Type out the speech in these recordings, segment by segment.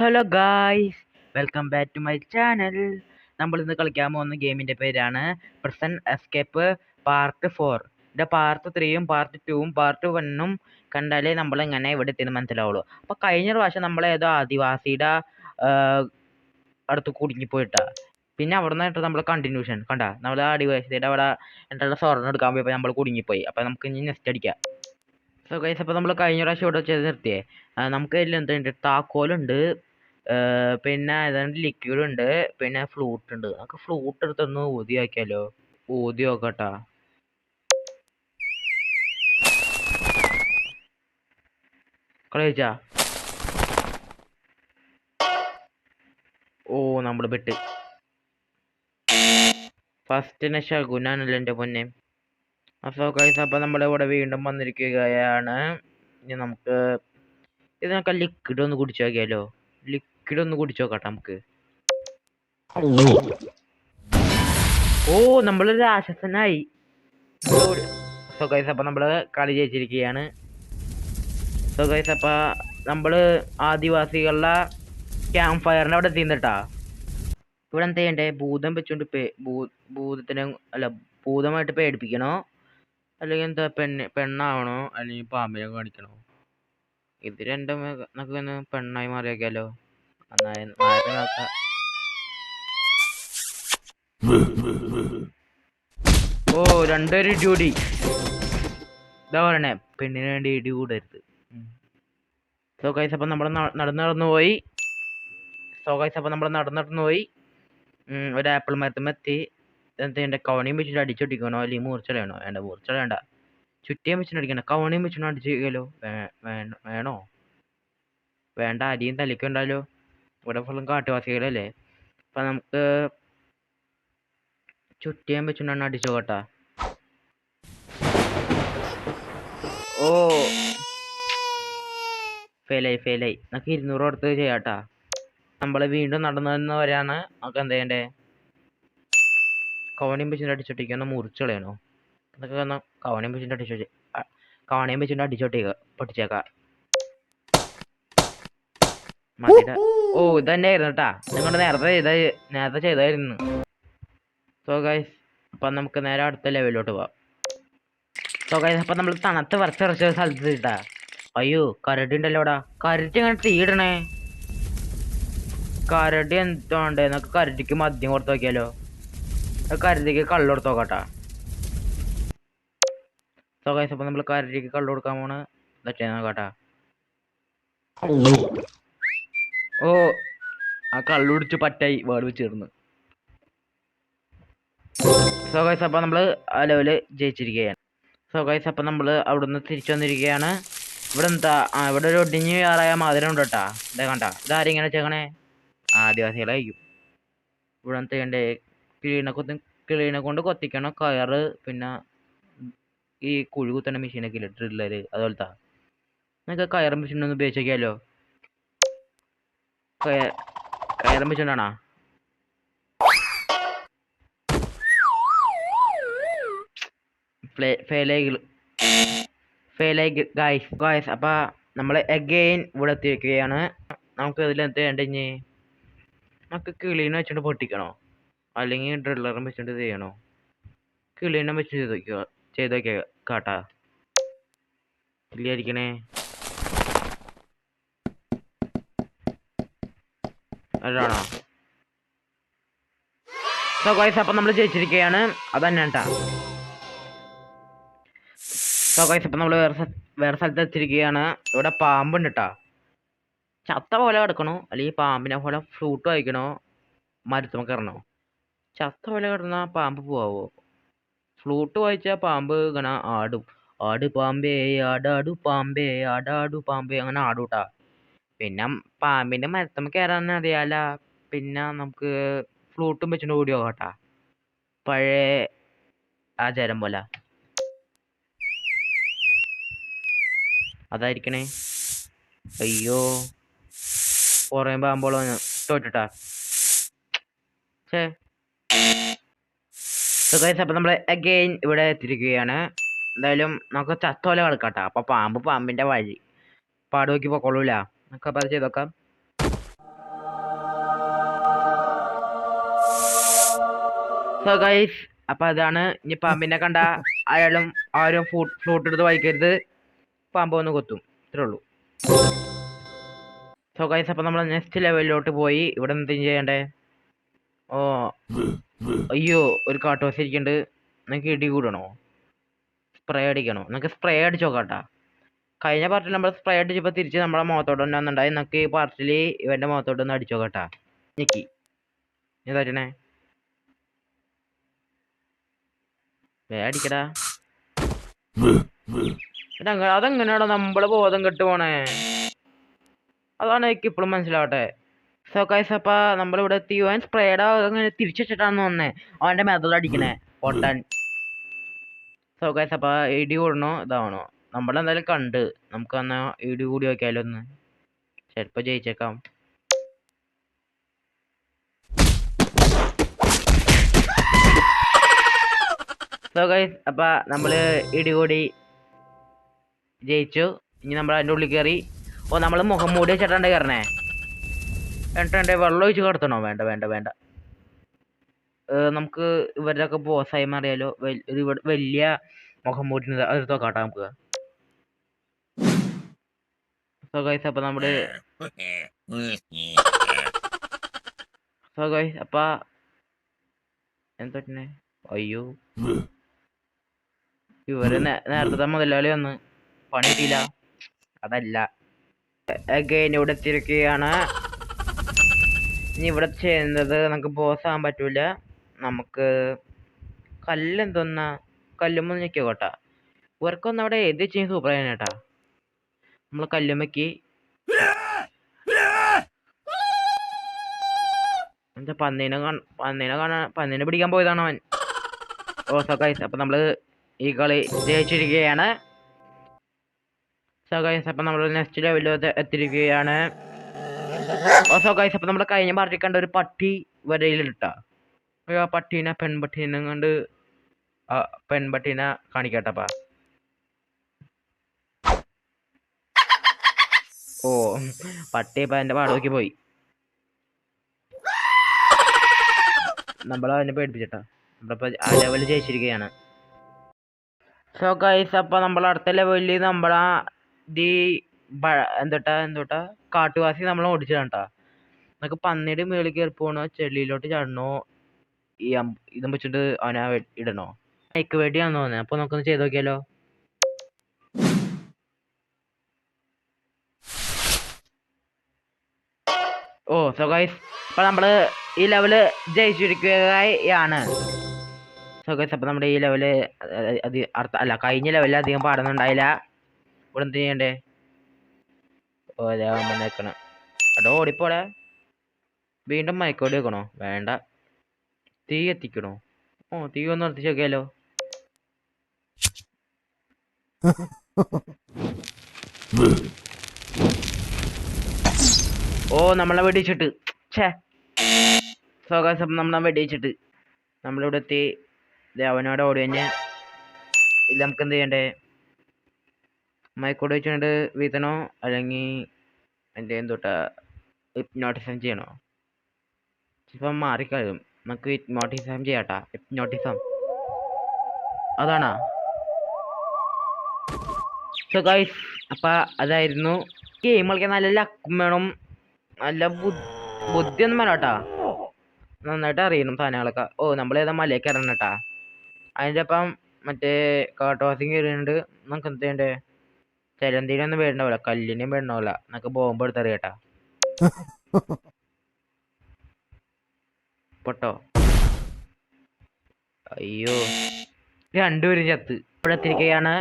Hello guys, welcome back to my channel. നമ്മൾ ഇന്ന് കളിക്കാൻ പോകുന്ന ഗെയിമിൻ്റെ പേരാണ് പ്രസൻ എസ്കേപ്പ് പാർട്ട് 4. ഇതിൻ്റെ പാർട്ട് 3ഉം പാർട്ട് 2ഉം പാർട്ട് 1ഉം കണ്ടാലേ നമ്മൾ ഇങ്ങനെ ഇവിടെ എത്തിയെന്ന് മനസ്സിലാവുള്ളൂ. അപ്പോൾ കഴിഞ്ഞ പ്രാവശ്യം നമ്മൾ ഏതോ ആദിവാസിയുടെ അടുത്ത് കുടുങ്ങിപ്പോയിട്ടാ. പിന്നെ അവിടെ നിന്നായിട്ട് നമ്മൾ കണ്ടിന്യൂഷൻ കണ്ട നമ്മൾ ആദിവാസിയുടെ അവിടെ എന്നുള്ള സ്വർണ്ണം എടുക്കാൻ പോയപ്പോൾ നമ്മൾ കുടുങ്ങിപ്പോയി. അപ്പോൾ നമുക്ക് ഇനി നെക്സ്റ്റ് അടിക്കാം. സോ ഗൈസ്, അപ്പോൾ നമ്മൾ കഴിഞ്ഞ പ്രാവശ്യം ഇവിടെ ചെയ്ത് നിർത്തിയേ. നമുക്ക് ഇതിൽ എന്തുണ്ട്, താക്കോലുണ്ട്, പിന്നെ ഏതാണ്ട് ലിക്വിഡ് ഉണ്ട്, പിന്നെ ഫ്ലൂട്ട് ഉണ്ട്. നമുക്ക് ഫ്ലൂട്ട് എടുത്തൊന്ന് ഊതി നോക്കിയാലോ. ഊതി നോക്കട്ടാ. കളിച്ചാ ഓ നമ്മൾ പെട്ട്. ഫസ്റ്റിനെ ശകുനാണല്ലോ എൻ്റെ പൊന്നെ. അപ്പോൾ ഗൈസ്, അപ്പോൾ നമ്മളിവിടെ വീണ്ടും വന്നിരിക്കുകയാണ്. ഇനി നമുക്ക് ഇതിനൊക്കെ ലിക്വിഡ് ഒന്ന് കുടിച്ചു നോക്കിയാലോ. ലിക്വിഡ് ഒന്ന് കുടിച്ചു നോക്കട്ടെ നമുക്ക്. ഓ, നമ്മളൊരു ആശ്വാസനായി. സോ ഗൈസ്, അപ്പോൾ നമ്മൾ കളി ജയിച്ചിരിക്കുകയാണ്. സോ ഗൈസ്, അപ്പോൾ നമ്മൾ ആദിവാസികളുടെ ക്യാമ്പ് ഫയറിൻ്റെ അവിടെ എത്തിയിട്ടാ. ഇവിടെ എന്താ ചെയ്യണ്ടേ? ഭൂതം വെച്ചുകൊണ്ട് ഭൂതത്തിനെ അല്ല, ഭൂതമായിട്ട് പേടിപ്പിക്കണോ, അല്ലെങ്കിൽ എന്താ പെണ്ണാവണോ, അല്ലെങ്കിൽ പാമ്പിനെ കാണിക്കണോ? ഇത് രണ്ടും നമുക്ക് പെണ്ണായി മാറിയാലോ. ഓ, രണ്ടൊരു ഡ്യൂട്ടി. ഇതാ പറയണേ, പെണ്ണിന് വേണ്ടി ഇടി കൂടരുത്. സോ ഗൈസ്, അപ്പം നമ്മൾ നടന്നു പോയി. ഒരു ആപ്പിൾ മരത്തും എത്തി. എൻ്റെ കവണിയും വെച്ചിട്ട് അടിച്ചൊട്ടിക്കണോ, അല്ലെങ്കിൽ മൂർച്ചളയണോ? മൂർച്ചളയണ്ട, ചുറ്റിയും വെച്ചിട്ട് അടിക്കണോ? കവണിയും വെച്ചിട്ട് അടിച്ചോ? വേണോ? വേണ്ട, അരിയും തലിക്കുണ്ടാലോ. ഇവിടെ ഫുള്ളും കാട്ടുവാസികളല്ലേ. അപ്പം നമുക്ക് ചുറ്റിയും വെച്ചിട്ടാണ് അടിച്ചോ കേട്ടാ. ഓ, ഫെയിലായി. നമുക്ക് 200 കൊടുത്ത് ചെയ്യാട്ടാ. നമ്മൾ വീണ്ടും നടന്നവരാണ്. നമുക്ക് എന്താ ചെയ്യണ്ടേ? കവണിയും വെച്ചിട്ട് അടിച്ചൊട്ടിക്കണോ, മുറിച്ചളയണോ? അതൊക്കെ കവണിയും വെച്ചിട്ട് പൊട്ടിച്ചേക്കാം. മതിയുടെ ഓ, ഇതന്നെ ആയിരുന്നു കേട്ടാ. നിങ്ങൾ നേരത്തെ ചെയ്തായിരുന്നു. സോ ഗൈസ്, അപ്പം നമുക്ക് നേരെ അടുത്ത ലെവലിലോട്ട് പോവാം. സോ ഗൈസ്, അപ്പം നമ്മൾ തണുത്ത് വരച്ച സ്ഥലത്ത് ഇട്ടാ. അയ്യോ, കരടി ഉണ്ടല്ലോ ഇവിടെ. കരടി ഇങ്ങനെ തീയിടണേ. കരടി എന്തോണ്ടേ? നമുക്ക് കരടിക്ക് മദ്യം കൊടുത്ത് നോക്കിയാലോ. കരടിക്ക് കള്ളു കൊടുത്ത് നോക്കട്ടാ. സോ ഗൈസ്, അപ്പം നമ്മൾ കരടിക്ക് കള്ളു കൊടുക്കാൻ പോണ്. നോക്കട്ടാ. ഓ, ആ കള്ളു കുടിച്ച് പറ്റായി വേർഡ് ചേർന്ന്. സോ ഗൈസ്, അപ്പം നമ്മൾ ആ ലെവല് ജയിച്ചിരിക്കുകയാണ്. സോ ഗൈസ്, അപ്പം നമ്മൾ അവിടുന്ന് തിരിച്ചു വന്നിരിക്കുകയാണ്. ഇവിടെ എന്താ, ഇവിടെ ഒരു ഒടിഞ്ഞു കയറായ മധുരം ഉണ്ട് കേട്ടാ. ഇതാ കണ്ട, ഇതാരും ഇങ്ങനെ ചെയ്യണേ? ആദിവാസികളായിരിക്കും. ഇവിടെ എന്താ ചെയ്യണ്ടേ? കിളീനെ കൊണ്ട് കൊത്തിക്കണം കയറ്. പിന്നെ ഈ കുഴി കുത്തണ മെഷീനൊക്കെ ഇല്ല, ഡ്രില്ലറ് അതുപോലത്തെ. നിങ്ങൾക്ക് കയറും മെഷീൻ ഒന്ന് ഉപയോഗിച്ച് നോക്കിയാലോ. കയറും മെഷീനാണോ? ഗായ്സ്, അപ്പൊ നമ്മൾ അഗെയിൻ ഇവിടെ എത്തിയിരിക്കുകയാണ്. നമുക്ക് ഇതിൽ എന്ത് ചെയ്യണ്ടേ? നമുക്ക് കിളീനെ വെച്ചിട്ട് പൊട്ടിക്കണോ, അല്ലെങ്കിൽ ഡ്രില്ലറും വെച്ചിട്ട് ചെയ്യണോ? കിളീനെ വെച്ച് ചെയ്ത് നോക്കിയ കാട്ടാ. ഇല്ലായിരിക്കണേ. അതാണോ? സോ ഗൈസ്, അപ്പം നമ്മൾ ജയിച്ചിരിക്കുകയാണ്. അതന്നെ കേട്ടാ. സോ ഗൈസ്, അപ്പം നമ്മൾ വേറെ സ്ഥലത്ത് എത്തിയിരിക്കുകയാണ്. ഇവിടെ പാമ്പുണ്ട് കേട്ടാ. ചത്ത പോലെ കിടക്കണോ, അല്ലെങ്കിൽ പാമ്പിനെ പോലെ ഫ്രൂട്ട് കഴിക്കണോ, മരത്തുമ്മ കയറണോ? ചത്ത പോലെ കിടന്ന പാമ്പ് പോവോ? ഫ്ലൂട്ട് വായിച്ചാൽ പാമ്പ് ഇങ്ങനെ ആടും. ആട് പാമ്പേ ആടാടു പാമ്പേ ആടാടു പാമ്പേ അങ്ങനെ ആടൂട്ടാ. പിന്നെ പാമ്പിന്റെ മരത്തുമ്മ കയറാൻ അറിയാല. പിന്നെ നമുക്ക് ഫ്ലൂട്ടും വെച്ചിട്ട് ഓടി പോകട്ടാ. പഴയ ആചാരം പോലെ അതായിരിക്കണേ. അയ്യോ, കുറേ പാമ്പോളോ തോറ്റിട്ടാ. അപ്പം നമ്മൾ അഗെയിൻ ഇവിടെ എത്തിയിരിക്കുകയാണ്. എന്തായാലും നമുക്ക് ചത്തോല കളിക്കാട്ടാ. അപ്പൊ പാമ്പിന്റെ വഴി പാട് നോക്കി പൊക്കോളൂല. നമുക്ക് അപ്പം അത് ചെയ്തോക്കാം. സോ ഗൈസ്, അപ്പൊ അതാണ്. ഇനി പാമ്പിനെ കണ്ട അയാളും ആരും ഫ്ലൂട്ട് എടുത്ത് വായിക്കരുത്, പാമ്പ് വന്ന് കൊത്തും. ഇത്രേ ഉള്ളൂ. സോ ഗൈസ്, അപ്പൊ നമ്മൾ നെക്സ്റ്റ് ലെവലിലോട്ട് പോയി. ഇവിടെ എന്ത് ചെയ്യണ്ടേ? ഓ അയ്യോ, ഒരു കാട്ടുവാസി ഇരിക്കണ്ട്. നിനക്ക് ഇടി കൂടണോ? സ്പ്രേ അടിക്കണോ? നിനക്ക് സ്പ്രേ അടിച്ചോ കാട്ടാ? കഴിഞ്ഞ പാർട്ടിൽ നമ്മൾ സ്പ്രേ അടിച്ചപ്പോ തിരിച്ച് നമ്മളെ മുഖത്തോട്ട് തന്നെ വന്നിട്ടുണ്ടായി. നിനക്ക് ഈ പാർട്ടിൽ ഇവന്റെ മുഖത്തോട്ട് ഒന്ന് അടിച്ചോ കേട്ടാ. ഞെക്കി ഇതാറ്റണേ, അടിക്കടാ. അതെങ്ങനെയാണോ നമ്മള് ബോധം കെട്ട് പോണേ? അതാണ് എനിക്ക് ഇപ്പോഴും മനസ്സിലാവട്ടെ. സോ ഗൈസ്, അപ്പൊ നമ്മളിവിടെ എത്തി. അവൻ സ്പ്രേയുടെ അങ്ങനെ തിരിച്ചിട്ടാന്ന് തോന്നേ അവന്റെ മെതഡ് അടിക്കണേ പൊട്ടൻ. സോ ഗൈസ്, അപ്പൊ ഇടി കൂടണോ ഇതാവണോ? നമ്മളെന്തായാലും കണ്ട്, നമുക്ക് എന്നാ ഇടി കൂടി നോക്കിയാലോ ഒന്ന്. ചിലപ്പോ ജയിച്ചേക്കാം. സോ ഗൈസ്, അപ്പൊ നമ്മള് ഇടി കൂടി ജയിച്ചു. ഇനി നമ്മൾ അതിന്റെ ഉള്ളിൽ കയറി. ഓ, നമ്മള് മുഖം മൂടി വെച്ചിട്ടാണ്ട് കയറണേ. എന്നിട്ട് വെള്ളം ഒഴിച്ച് കിടത്തണോ? വേണ്ട വേണ്ട വേണ്ട. നമുക്ക് ഇവരുടെ ഒക്കെ ബോസായി മാറിയാലോ. വലിയ മുഖം മൂടി അതെടുത്തോ കാട്ടാ നമുക്ക്. സോ ഗൈസ്, അപ്പൊ നമ്മള് സോ ഗൈസ്, അപ്പ എന്താ അയ്യോ, ഇവര് നേരത്തെ മുതലാളി വന്ന് പണി കിട്ടിയില്ല. അതല്ല, അഗൈൻ ഇവിടെ എത്തിയിരിക്കുകയാണ്. ഇനി ഇവിടെ ചെയ്യുന്നത്, നമുക്ക് ബോസ് ആകാൻ പറ്റൂല. നമുക്ക് കല്ലെന്തോന്നാ, കല്ലുമ്മ ഞെക്കിയോ കേട്ടാ. ഇവർക്കൊന്നും അവിടെ ഏത് ചെയ്യും സൂപ്പർ ചെയ്യാനേട്ടാ. നമ്മള് കല്ലുമ്മക്ക് എന്താ പന്നീനെ പിടിക്കാൻ പോയതാണ് അവൻ. ഓ ഗൈസ്, അപ്പൊ നമ്മള് ഈ കളി ജയിച്ചിരിക്കുകയാണ്. സോ ഗൈസ്, അപ്പൊ നമ്മൾ നെക്സ്റ്റ് ലെവലിൽ എത്തിയിരിക്കുകയാണ്. സോ ഗൈസ്, അപ്പൊ നമ്മള് കഴിഞ്ഞ പാർട്ടി കണ്ട ഒരു പട്ടി വരയിലിട്ടാ. ആ പട്ടീനെ പെൺപട്ടീനെ കണ്ട് പെൺപട്ടീനെ കാണിക്കട്ടപ്പാ. ഓ, പട്ടി ഇപ്പൊ എന്റെ പാടോക്കി പോയി. നമ്മളതിനെ പേടിപ്പിച്ചിട്ടാ. നമ്മളിപ്പോ ആ ലെവലിൽ ജയിച്ചിരിക്കുകയാണ്. സോ ഗൈസ്, അപ്പൊ നമ്മൾ അടുത്ത ലെവലിൽ നമ്മളാ എന്തോട്ടാ കാട്ടുവാസി നമ്മളെ ഓടിച്ചിട്ടാ. നമുക്ക് പന്നിയുടെ മേളിൽ കയറി പോണോ, ചെളിയിലോട്ട് ചാടണോ, ഈ ഇതും വെച്ചിട്ട് അവനെ ഇടണോ? മൈക്ക് വേണ്ടിയാന്ന് തോന്നുന്നത്. അപ്പൊ നമുക്കൊന്ന് ചെയ്ത് നോക്കിയാലോ. ഓ, സോ ഗൈസ്, അപ്പൊ നമ്മള് ഈ ലെവല് ജയിച്ചിരിക്കുകയാണ്. സോ ഗൈസ്, അപ്പൊ നമ്മുടെ ഈ ലെവല് അല്ല, കഴിഞ്ഞ ലെവലിൽ അധികം പാടുന്നുണ്ടായില്ല. ഇവിടെ എന്ത് ചെയ്യണ്ടേ? ഓ, അതെ വന്നേക്കണം. അതോ ഓടിപ്പോടെ. വീണ്ടും മയക്കോടി വെക്കണോ? വേണ്ട. തീ എത്തിക്കണോ? ഓ, തീ ഒന്ന് നിർത്തിച്ച് നോക്കിയാലോ. ഓ, നമ്മളെ വെടിച്ചിട്ട്. ഛേ, സ്വകാശം നമ്മളെ വെടിച്ചിട്ട് നമ്മളിവിടെ എത്തി. അവനോട് ഓടി കഴിഞ്ഞ് ഇല്ല, നമുക്ക് എന്ത് ചെയ്യണ്ടേ? മയക്കോട് വെച്ചുകൊണ്ട് വീത്തണോ, അല്ലെങ്കിൽ എൻ്റെ എന്തോട്ടാ ഹിപ്നോട്ടിസം ചെയ്യണോ? ഇപ്പം മാറിക്കഴിയും. നമുക്ക് ഹിപ്നോട്ടിസം ചെയ്യാട്ടാ. ഹിപ്നോട്ടിസം അതാണാ. സോ ഗൈസ്, അപ്പൊ അതായിരുന്നു. ഗെയിം കളിക്കാൻ നല്ല ലക്കും വേണം, നല്ല ബുദ്ധിയൊന്നും വേണം കേട്ടാ. നന്നായിട്ട് അറിയണം സാധനങ്ങളൊക്കെ. ഓ, നമ്മളേതാ മലയൊക്കെ ഇറങ്ങട്ടാ. അതിൻ്റെ ഒപ്പം മറ്റേ കാട്ടുവാസി കയറിയുണ്ട്. നമുക്ക് എന്ത് ചെയ്യണ്ടേ? ചിലന്തിനൊന്നും വേണ്ടാവില്ല, കല്ലിനും വേണ്ടാവില്ല. നമുക്ക് ബോംബ് എടുത്തറിയട്ടാ. പൊട്ടോ. അയ്യോ, രണ്ടുപേരും ചത്ത്. ഇവിടെ എത്തിരിക്കുകയാണ്.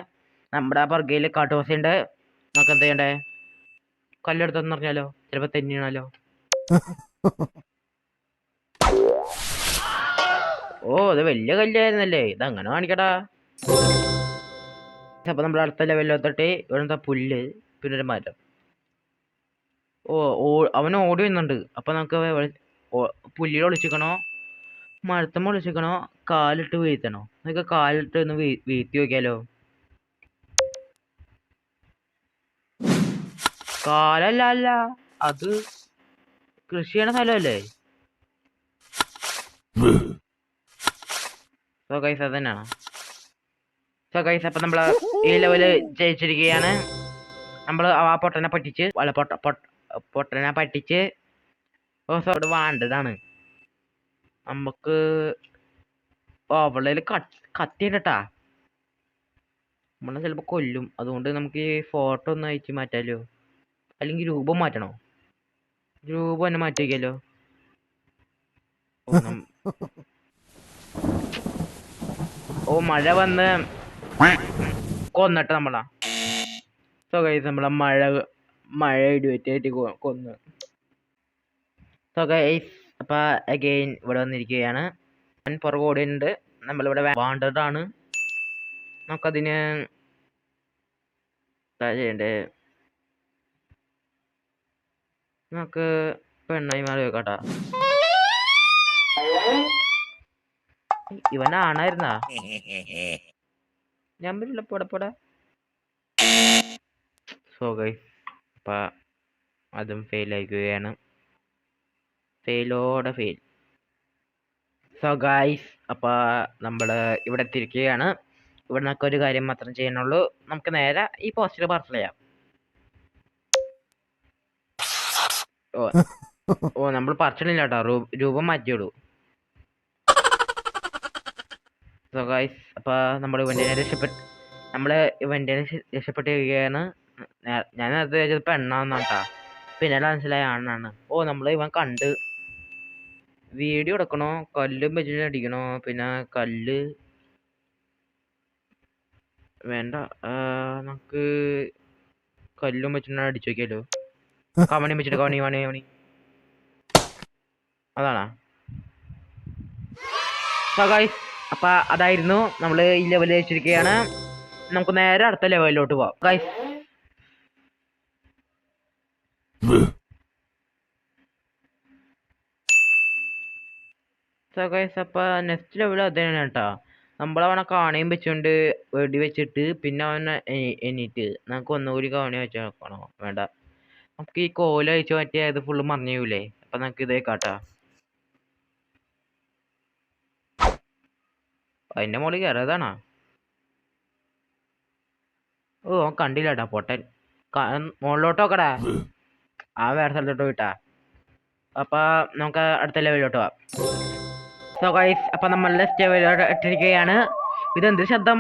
നമ്മുടെ ആ പുറകയിൽ കാട്ടുവാസി ഉണ്ട്. നമുക്ക് എന്ത് ചെയ്യണ്ടേ? കല്ലെടുത്തെന്ന് പറഞ്ഞാലോ, ചിലപ്പോ തെന്നിയാണല്ലോ. ഓ, അത് വലിയ കല്ലായിരുന്നല്ലേ. ഇതങ്ങനെ കാണിക്കടാ. അപ്പൊ നമ്മൾ അടുത്ത ലെവലിലോട്ട് ഇവിടെ പുല്ല്, പിന്നെ ഒരു മരം. ഓ, അവൻ ഓടി വരുന്നുണ്ട്. അപ്പൊ നമുക്ക് പുല്ലിൽ ഒളിച്ചിക്കണോ, മരത്തമ്മ ഒളിച്ചിക്കണോ, കാലിട്ട് വീഴ്ത്തണോ? നമുക്ക് കാലിട്ട് ഒന്ന് വീഴ്ത്തി നോക്കിയാലോ. കാലല്ല, അല്ല, അത് കൃഷി ചെയ്യണ സ്ഥലമല്ലേ. സോ ഗൈസ് അത് തന്നെയാണ്. സോ ഗൈസ് അപ്പം നമ്മൾ ഈ ലെവല് ജയിച്ചിരിക്കുകയാണ്. നമ്മൾ ആ പൊട്ടനെ പറ്റിച്ച് പൊട്ടനെ പറ്റിച്ച് സോട് വേണ്ടതാണ് നമുക്ക്. അവളെ കത്തിയിട്ടാ നമ്മളെ ചിലപ്പോ കൊല്ലും. അതുകൊണ്ട് നമുക്ക് ഈ ഫോട്ടോ ഒന്ന് അയച്ച് മാറ്റാലോ, അല്ലെങ്കിൽ രൂപം മാറ്റണോ? രൂപം തന്നെ മാറ്റി വയ്ക്കാലോ. ഓ മഴ വന്ന് കൊന്നിട്ട് നമ്മളാ. സോ ഗൈസ് നമ്മളെ മഴ ഇടിവെറ്റായിട്ട് കൊന്ന്. സോ ഗൈസ് അപ്പൊ അഗെയിൻ ഇവിടെ വന്നിരിക്കുകയാണ്. പുറകെ ഓടിയുണ്ട്. നമ്മളിവിടെ വാണ്ടഡ് ആണ്. നമുക്കതിന് ചെയ്യണ്ടേ? നമുക്ക് പെണ്ണായി മാറി വെക്കാട്ടാ. ഇവനാണായിരുന്നാ ഞാൻ പറ്റില്ല പോടപ്പോടാ. സോ ഗൈസ് അപ്പൊ അതും ഫെയിൽ ആയിരിക്കുകയാണ്. ഫെയിലോടെ ഫെയിൽ. സോ ഗൈസ് അപ്പൊ നമ്മള് ഇവിടെ എത്തിയിരിക്കുകയാണ്. ഇവിടെ നമുക്ക് ഒരു കാര്യം മാത്രം ചെയ്യാനുള്ളൂ. നമുക്ക് നേരെ ഈ പോസ്റ്റർ പാർസൽ ചെയ്യാം. ഓ നമ്മൾ പറിച്ചില്ല കേട്ടോ, രൂപം മാറ്റിയോളൂ. സോ ഗൈസ് അപ്പൊ നമ്മൾ ഇവന്റിനെ രക്ഷപ്പെട്ടിരിക്കുകയാണ്. ഞാൻ അത് ചിലപ്പോ എണ്ണാന്നാട്ടാ, പിന്നെ മനസ്സിലായ ആണാണ്. ഓ ഇവൻ കണ്ട് വീഡിയോ എടുക്കണോ, കല്ലും വെച്ചിട്ട് അടിക്കണോ? പിന്നെ കല്ല് വേണ്ട, നമുക്ക് കല്ലും വെച്ചിട്ട് അടിച്ചു നോക്കിയാലോ. കവണി വെച്ചിട്ട് കവണി അതാണോ? സോ ഗൈസ് അപ്പൊ അതായിരുന്നു നമ്മൾ ഈ ലെവലിൽ വെച്ചിരിക്കുകയാണ്. നമുക്ക് നേരെ അടുത്ത ലെവലിലോട്ട് പോവാം ഗൈസ്. സോ ഗൈസ് അപ്പൊ നെക്സ്റ്റ് ലെവൽ അത് തന്നെയാണ് കേട്ടോ. നമ്മളവനെ കാണയും വെച്ചോണ്ട് വെടി വെച്ചിട്ട് പിന്നെ അവനെ എണീറ്റ് നമുക്ക് ഒന്നുകൂടി കാണി വെച്ച് നോക്കണോ? വേണ്ട, നമുക്ക് ഈ കോല അയച്ചു മാറ്റിയ ഇത് ഫുള്ള് മറിഞ്ഞൂലേ. അപ്പൊ നമുക്ക് ഇതേ കാട്ടാ. അതിന്റെ മുകളിൽ കയറിയതാണോ? ഓ കണ്ടില്ലാട്ടാ പൊട്ടൻ. മുകളിലോട്ട് നോക്കടാ. ആ വേറെ സ്ഥലത്തോട്ട് പോയിട്ടാ. അപ്പൊ നമുക്ക് അടുത്ത ലെവലിലോട്ട് പോവാം. സോ ഗൈസ് അപ്പൊ നമ്മൾ നെക്സ്റ്റ് ലെവലിലോട്ട് ഇട്ടിരിക്കുകയാണ്. ഇതെന്ത് ശബ്ദം?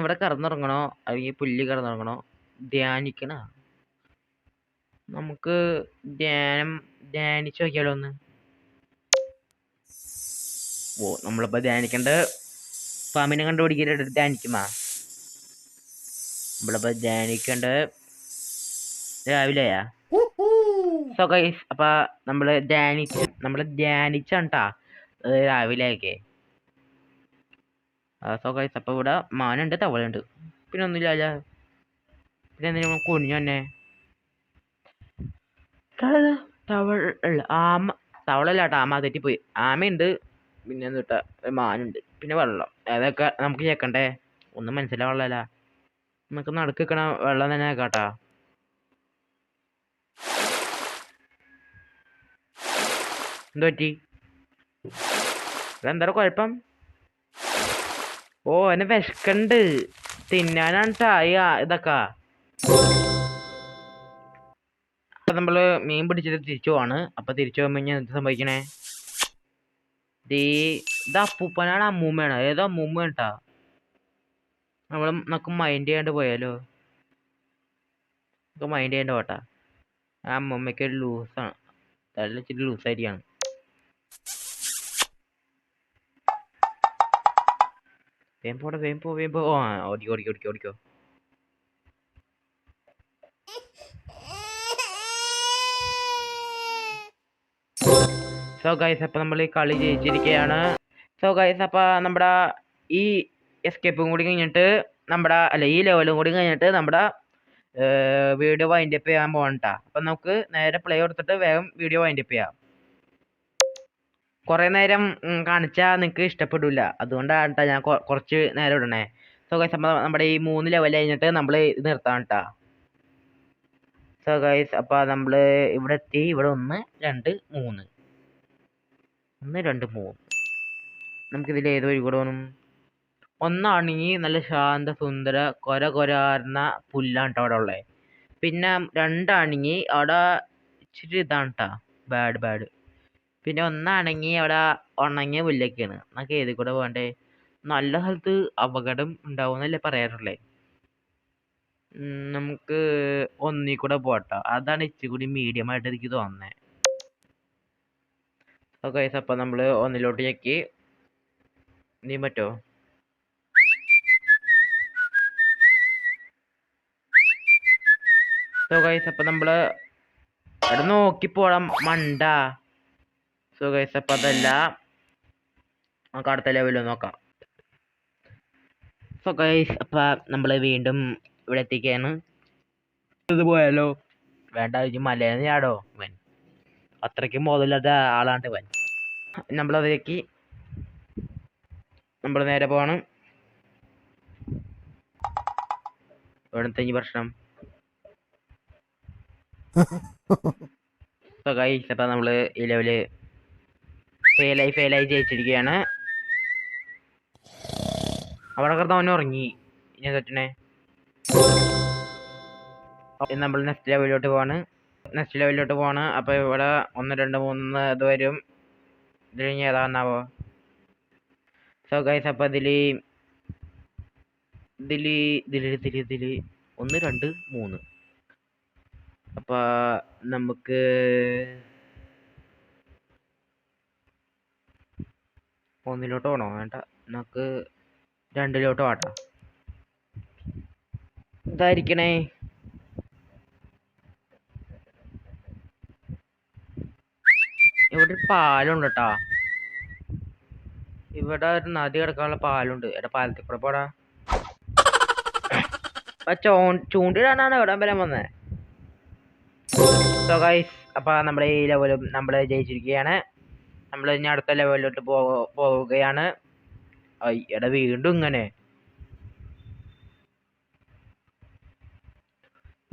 ഇവിടെ കിടന്നുറങ്ങണോ അല്ലെങ്കിൽ പുല്ല് കിടന്നുറങ്ങണോ? ധ്യാനിക്കണ? നമുക്ക് ധ്യാനിച്ചു നോക്കിയാലോ ഒന്ന്. ഓ നമ്മളിപ്പോ ധ്യാനിക്കണ്ട്. പാമ്പിനെ കണ്ടുപിടിക്കാനായിട്ട് ധ്യാനിക്കുമാ. നമ്മളിപ്പോ ധ്യാനിക്കണ്ട്. രാവിലെയാ? സോ ഗൈസ് അപ്പൊ നമ്മള് ധ്യാനിച്ചാട്ടാ രാവിലെയൊക്കെ. സോ ഗൈസ് അപ്പൊ ഇവിടെ മാനുണ്ട്, തവളുണ്ട്, പിന്നെ ഒന്നുമില്ല. പിന്നെ എന്തിനാ കുഞ്ഞു തന്നെ തവളല്ലാട്ടാ, ആമ തെറ്റിപ്പോയി. ആമയുണ്ട്, പിന്നെ എന്നിട്ടാ മാനുണ്ട്, പിന്നെ വെള്ളം. അതൊക്കെ നമുക്ക് കേക്കണ്ടേ? ഒന്നും മനസ്സിലാവുള്ളല്ല. നമുക്ക് നടുക്കണ വെള്ളം തന്നെ കേട്ടാ. എന്ത് പറ്റി? ഇതെന്താ കുഴപ്പം? ഓ എന്നെ വിശക്കണ്ട്, തിന്നാനാണ് ഇതൊക്കെ. നമ്മള് മീൻ പിടിച്ചിട്ട് തിരിച്ചു പോവാണ്. അപ്പൊ തിരിച്ചു പോകുമ്പോ എന്ത് സംഭവിക്കണേ? ഇത് അപ്പൂപ്പനാണ് അമ്മൂമ്മയാണ്? ഏതോ അമ്മൂമ്മ കേട്ടാ. നമുക്ക് മൈൻഡ് ചെയ്യാണ്ട് പോയാലോ? നമുക്ക് മൈൻഡ് ചെയ്യാണ്ട് പോട്ടാ. ആ അമ്മൂമ്മയ്ക്ക് ഒരു ലൂസാണ്, തല ഇച്ചിരി ലൂസായിരിക്കാണ്. വേഗം പോ. ഓടിക്കോ. സോ ഗൈസ് അപ്പൊ നമ്മൾ ഈ കളി ജയിച്ചിരിക്കുകയാണ്. സോ ഗൈസ് അപ്പൊ നമ്മുടെ ഈ എസ്കേപ്പും കൂടി കഴിഞ്ഞിട്ട് ഈ ലെവലും കൂടി കഴിഞ്ഞിട്ട് നമ്മുടെ വീഡിയോ വൈൻഡപ്പ് ചെയ്യാൻ പോകണ്ടാ. അപ്പൊ നമുക്ക് നേരെ പ്ലേ കൊടുത്തിട്ട് വേഗം വീഡിയോ വൈൻഡപ്പ് ചെയ്യാം. കുറെ നേരം കാണിച്ചാൽ നിങ്ങൾക്ക് ഇഷ്ടപ്പെടില്ല, അതുകൊണ്ടാണ് ഞാൻ കുറച്ച് നേരം ഇടണേ. സോ ഗൈസ് അപ്പൊ നമ്മുടെ ഈ 3 ലെവൽ കഴിഞ്ഞിട്ട് നമ്മൾ ഇത് നിർത്താം കേട്ടാ. സോ ഗൈസ് അപ്പൊ നമ്മള് ഇവിടെ എത്തി. ഇവിടെ 1 2 3 1 2 3 നമുക്കിതിൽ ഏത് വഴി കൂടെ പോകണം? ഒന്നാണെങ്കിൽ നല്ല ശാന്ത സുന്ദര കൊരാർന്ന പുല്ലാണ് കേട്ടോ അവിടെ ഉള്ളത്. പിന്നെ രണ്ടാണെങ്കിൽ അവിടെ ഇച്ചിരി ഇതാണ് കേട്ടോ, ബാഡ്. പിന്നെ ഒന്നാണെങ്കിൽ അവിടെ ഉണങ്ങിയ പുല്ലൊക്കെയാണ്. നമുക്ക് ഏത് കൂടെ പോകണ്ടേ? നല്ല സ്ഥലത്ത് അപകടം ഉണ്ടാവുന്നല്ലേ പറയാറുള്ളേ. നമുക്ക് ഒന്നി കൂടെ പോട്ടോ, അതാണ് ഇച്ചിരി കൂടി മീഡിയം ആയിട്ട് എനിക്ക് തോന്നുന്നത്. ഓക്കെ, അപ്പൊ നമ്മള് ഒന്നിലോട്ട് ഞെക്കി. നീ പറ്റോ? സോ ഗൈസ്, അപ്പൊ നമ്മള് അവിടെ നോക്കി പോടാം മണ്ട. സോ ഗൈസ്, അപ്പൊ അതല്ല, നമുക്ക് അടുത്ത ലെവലിൽ നോക്കാം. സോ ഗൈസ്, അപ്പൊ നമ്മള് വീണ്ടും ഇവിടെ എത്തിക്കാണ്. ഇത് പോയാലോ? വേണ്ട, മലയെന്ന് ചാടോ ഇവൻ? അത്രയ്ക്കും ബോധമില്ലാത്ത ആളാണ് ഇവൻ. നമ്മളതിലേക്ക് നമ്മൾ നേരെ പോവാണ്. ഇവിടുത്തെ ഈ പ്രശ്നം. സോ ഗൈസ്, അപ്പൊ നമ്മള് ഈ ലെവല് ഫെയിലായി ജയിച്ചിരിക്കുകയാണ്. അവിടെ കിടന്ന് ഉറങ്ങി. ഇനി തെറ്റണേ, നമ്മൾ നെക്സ്റ്റ് ലെവലിലോട്ട് പോവാണ്. അപ്പൊ ഇവിടെ 1 2 3 ഇത് വരും. ഇത് കഴിഞ്ഞ് ഏതാന്നാവോ? സോ ഗൈസ്, അപ്പൊ ഇതില് 1 2 3. അപ്പൊ നമുക്ക് ഒന്നിലോട്ട് പോണോ? വേണ്ട, നമുക്ക് 2ലോട്ട് വാട്ടാ. ഇതായിരിക്കണേ. ഇവിടെ ഒരു പാലമുണ്ട് കേട്ടാ. ഇവിടെ ഒരു നദി കിടക്കാനുള്ള പാലുണ്ട്. എടാ, പാലത്തിൽ കൂടെ പോടാ. ചൂണ്ടിടാനാണ് ഇവിടെ വരാൻ വന്നത്. സോ ഗൈസ്, അപ്പൊ നമ്മുടെ ഈ ലെവലും നമ്മൾ ജയിച്ചിരിക്കുകയാണ്. നമ്മൾ ഇനി അടുത്ത ലെവലിലോട്ട് പോവുകയാണ്. എടാ, വീണ്ടും ഇങ്ങനെ.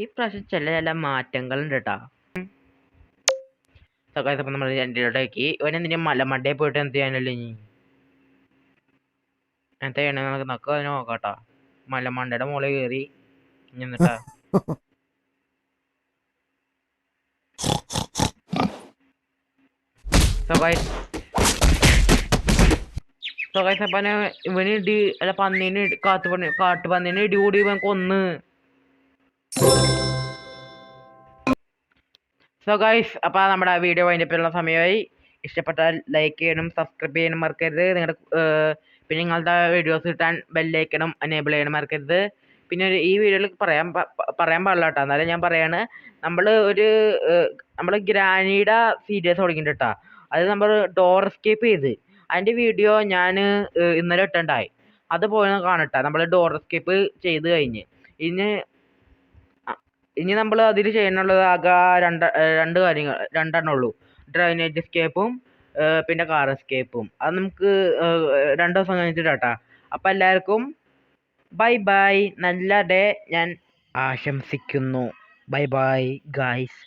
ഈ പ്രാവശ്യം ചില മാറ്റങ്ങളുണ്ട് കേട്ടാ. സോ ഗൈസ്, അപ്പൊ നമ്മൾ 2ലോട്ടേക്ക്. ഇവനെന്തിനാ മലമണ്ടയിൽ പോയിട്ട് എന്ത് ചെയ്യാനല്ലോ? ഇനി എന്താ ചെയ്യണേ? നമുക്ക് അതിനെ നോക്കാട്ടാ. മലമണ്ടയുടെ മുകളിൽ കയറി എന്നിട്ടാ. സോ ഗൈസ്, അപ്പൊ ഇവന് അല്ല പന്നീന് കാട്ടുപന്നീനെ ഇടികൂടി ഇവൻ കൊന്ന്. സോ ഗൈസ്, അപ്പൊ നമ്മുടെ വീഡിയോ വൈൻഡപ്പിനുള്ള സമയമായി. ഇഷ്ടപ്പെട്ടാൽ ലൈക്ക് ചെയ്യണം, സബ്സ്ക്രൈബ് ചെയ്യണം മറക്കരുത്. പിന്നെ നിങ്ങളുടെ വീഡിയോസ് കിട്ടാൻ ബെല്ലൈക്കണം എനേബിൾ ചെയ്യണം മറക്കരുത്. പിന്നെ ഈ വീഡിയോയിൽ പറയാൻ പാടില്ല കേട്ടോ, എന്നാലും ഞാൻ പറയാണ്. നമ്മൾ ഗ്രാനിയുടെ സീരീസ് തുടങ്ങിയിട്ട് കേട്ടോ. അത് നമ്മൾ ഡോർ എസ്കേപ്പ് ചെയ്ത് അതിന്റെ വീഡിയോ ഞാൻ ഇന്നലെ ഇട്ടുണ്ടായി. അത് പോയി കാണട്ടെ. നമ്മൾ ഡോർ എസ്കേപ്പ് ചെയ്ത് കഴിഞ്ഞ് ഇനി നമ്മൾ അതിൽ ചെയ്യാനുള്ളത് ആകെ രണ്ട് കാര്യങ്ങൾ, 2 ഉള്ളൂ. ഡ്രൈനേജ് എസ്കേപ്പും പിന്നെ കാർ എസ്കേപ്പും. അത് നമുക്ക് 2 ദിവസം കഴിഞ്ഞിട്ട് കേട്ടാ. അപ്പം എല്ലാവർക്കും ബൈ ബൈ, നല്ല ഡേ ഞാൻ ആശംസിക്കുന്നു. Bye bye guys.